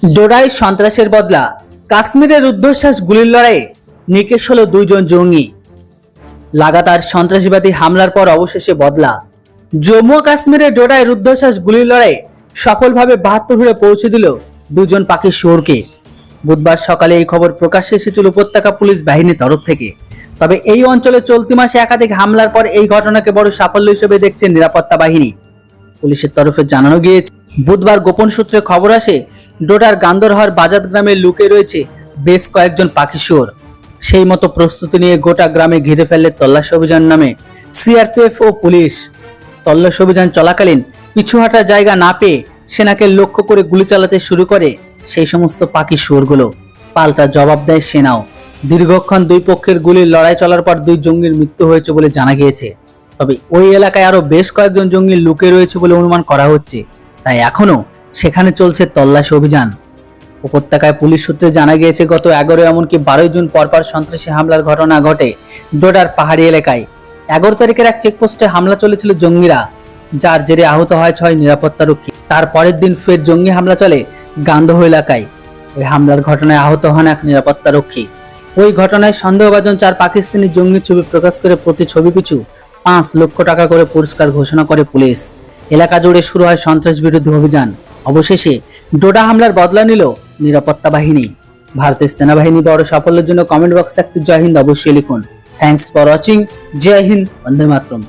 ডোডায় সন্ত্রাসের বদলা, কাশ্মীরের রুদ্ধশ্বাস গুলির লড়াইয়ে নিকেশ হলো দুইজন জঙ্গি। লাগাতার সন্ত্রাসবাদী হামলার পর অবশেষে বদলা। জম্মু ও কাশ্মীরের ডোডায় রুদ্ধশ্বাস গুলির লড়াইয়ে সফলভাবে 72 পৌঁছে দিল দুজন পাখি শুয়োরকে। বুধবার সকালে এই খবর প্রকাশ্যে এসেছিল উপত্যকা পুলিশ বাহিনীর তরফ থেকে। তবে এই অঞ্চলে চলতি মাসে একাধিক হামলার পর এই ঘটনাকে বড় সাফল্য হিসেবে দেখছে নিরাপত্তা বাহিনী। পুলিশের তরফে জানানো গিয়েছে, বুধবার গোপন সূত্রে খবর আসে, ডোডার গান্দরহার বাজাত গ্রামে লুকিয়ে রয়েছে বেশ কয়েকজন পাখি শুয়োর। সেই মতো প্রস্তুতি নিয়ে গোটা গ্রামে ঘিরে ফেললে তল্লাশি অভিযান নামে সিআরপিএফ ও পুলিশ। তল্লাশি অভিযান চলাকালীন পিছু হাঁটার জায়গা না পেয়ে সেনাকে লক্ষ্য করে গুলি চালাতে শুরু করে সেই সমস্ত পাখি শুয়োরগুলো। পাল্টা জবাব দেয় সেনাও। দীর্ঘক্ষণ দুই পক্ষের গুলির লড়াই চলার পর দুই জঙ্গির মৃত্যু হয়েছে বলে জানা গিয়েছে। তবে ওই এলাকায় আরো বেশ কয়েকজন জঙ্গি লুকিয়ে রয়েছে বলে অনুমান করা হচ্ছে, তাই এখনো সেখানে চলছে তল্লাশি অভিযান। উপত্যকায় পুলিশ সূত্রে জানা গিয়েছে, গত 11 এমনকি 12 জুন পরপর সন্ত্রাসী হামলার ঘটনা ঘটে ডোডার পাহাড়ি এলাকায়। 11 তারিখের এক চেকপোস্টে হামলা চলেছিল জঙ্গিরা, যার জেরে আহত হয় 6 নিরাপত্তারক্ষী। তার পরের দিন ফের জঙ্গি হামলা চলে গান্ধহ এলাকায়। ওই হামলার ঘটনায় আহত হন এক নিরাপত্তারক্ষী। ওই ঘটনায় সন্দেহভাজন 4 পাকিস্তানি জঙ্গির ছবি প্রকাশ করে প্রতি ছবি পিছু 5 লক্ষ টাকা করে পুরস্কার ঘোষণা করে পুলিশ। এলাকা জুড়ে শুরু হয় সন্ত্রাস বিরোধী অভিযান। অবশেষে ডোডা হামলার বদলা নিল নিরাপত্তা বাহিনী। ভারতের সেনাবাহিনী বড় সাফল্যের জন্য কমেন্ট বক্সে একটি জয় হিন্দ অবশ্যই লিখুন। Thanks for watching. Jai Hind, Vande Mataram.